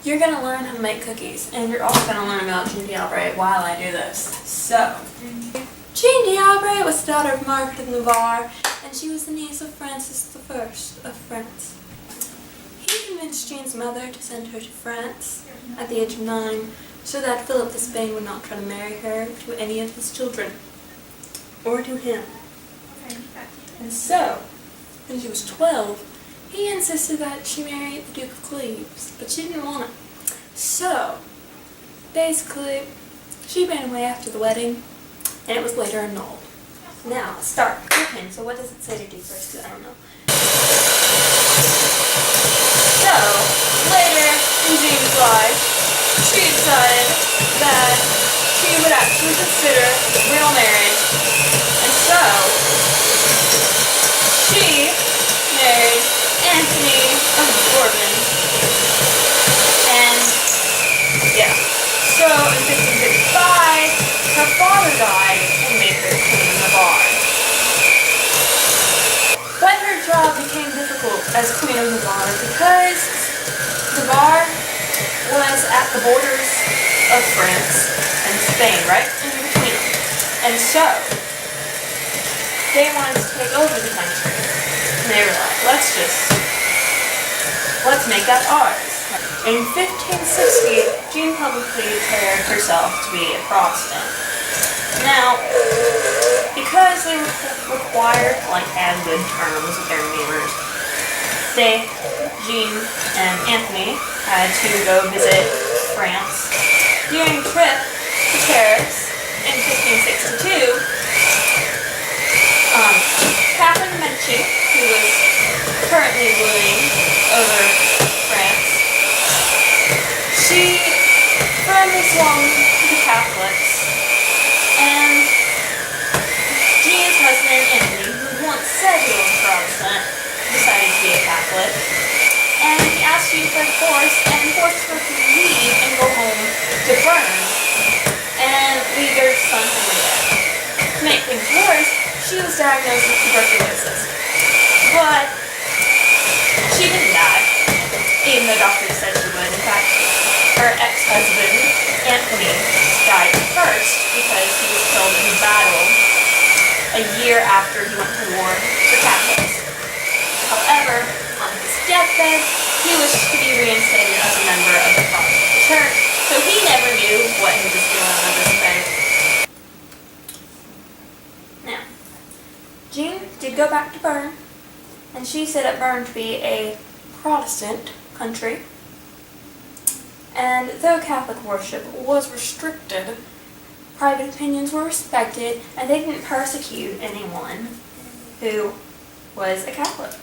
You're going to learn how to make cookies, and you're also going to learn about Jean d'Albret while I do this. So, Jean d'Albret was the daughter of Margaret of Navarre, and she was the niece of Francis I of France. He convinced Jean's mother to send her to France at the age of 9, so that Philip of Spain would not try to marry her to any of his children, or to him. And so, when she was 12, he insisted that she marry the Duke of Cleves, but she didn't want it. So, basically, she ran away after the wedding, and it was later annulled. Now, let's start cooking. So what does it say to do first? Because I don't know. So, later in Jean's life, she decided that she would actually consider real marriage. And so, she married Anthony of Bourbon. And, yeah. So, in 1555, her father died and made her Queen of Navarre. But her job became difficult as Queen of Navarre because Navarre was at the borders of France and Spain, right in between them. And so, they wanted to take over the country. And they were like, let's make that ours. In 1560, Jean publicly declared herself to be a Protestant. Now, because they were required to have good terms with their neighbors, Jean and Anthony had to go visit France. During a trip to Paris in 1562, Catherine de' Medici, who was currently ruling over France, she firmly swung to the Catholics, and Jean's husband, Anthony, who once said he was a Protestant, decided to be a Catholic, and he asked Jean for divorce and forced her to leave and go home to Bern and leave their son Henry there. To make things worse, she was diagnosed with tuberculosis, but she didn't die, even though doctors said she would. In fact, her ex-husband, Anthony, died first because he was killed in battle a year after he went to war for Catholics. However, on his deathbed, he wished to be reinstated as a member of the Protestant Church, so he never knew what he was doing on this day. Now, Jean did go back to Bern, and she set up Bern to be a Protestant country. And though Catholic worship was restricted, private opinions were respected, and they didn't persecute anyone who was a Catholic.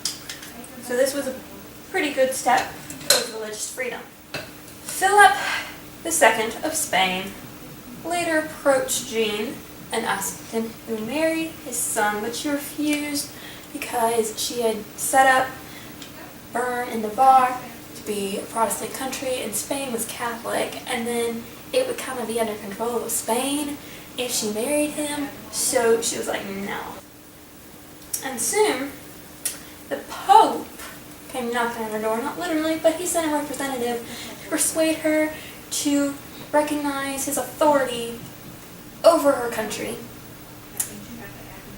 So this was a pretty good step towards religious freedom. Philip II of Spain later approached Jean and asked him to marry his son, but she refused because she had set up Bern and Navarre to be a Protestant country, and Spain was Catholic, and then it would kind of be under control of Spain if she married him, so she was like, no. And soon, the Pope came knocking on her door, not literally, but he sent a representative to persuade her to recognize his authority over her country.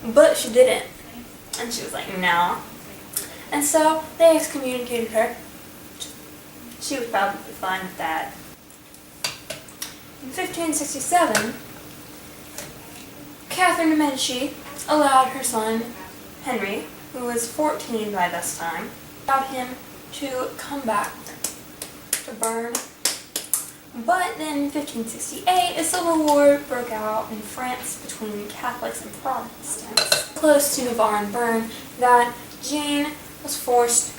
But she didn't, and she was like, no. And so, they excommunicated her. She was probably fine with that. In 1567, Catherine de' Medici allowed her son, Henry, who was 14 by this time, allowed him to come back to Bern. But then in 1568, a civil war broke out in France between Catholics and Protestants, close to Navarre and Bern, that Jean was forced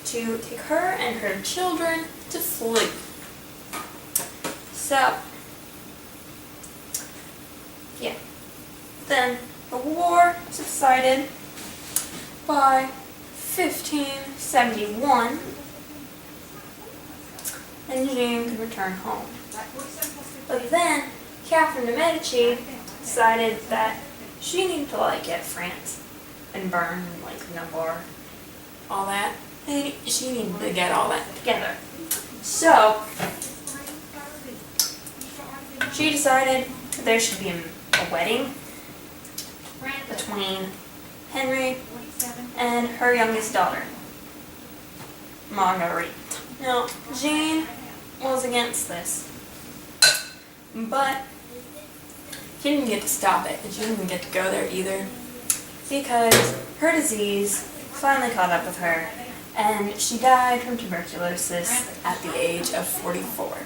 to take her and her children to flee. So, yeah. Then the war subsided by 1571, and Jean could return home. But then Catherine de' Medici decided that she needed to get France and Bern and Navarre, all that. And she needed to get all that together. So she decided there should be a wedding between Henry and her youngest daughter, Marguerite. Now, Jean was against this, but she didn't get to stop it, and she didn't get to go there either, because her disease finally caught up with her, and she died from tuberculosis at the age of 44.